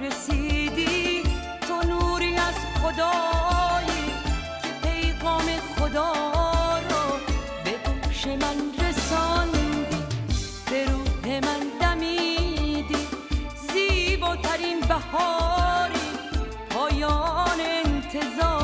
رسیدی، تو نوری از خدایی که پیغام خدا رو به گوش من رساندی، به روح من دمیدی، زیباترین بهاری، پایان انتظار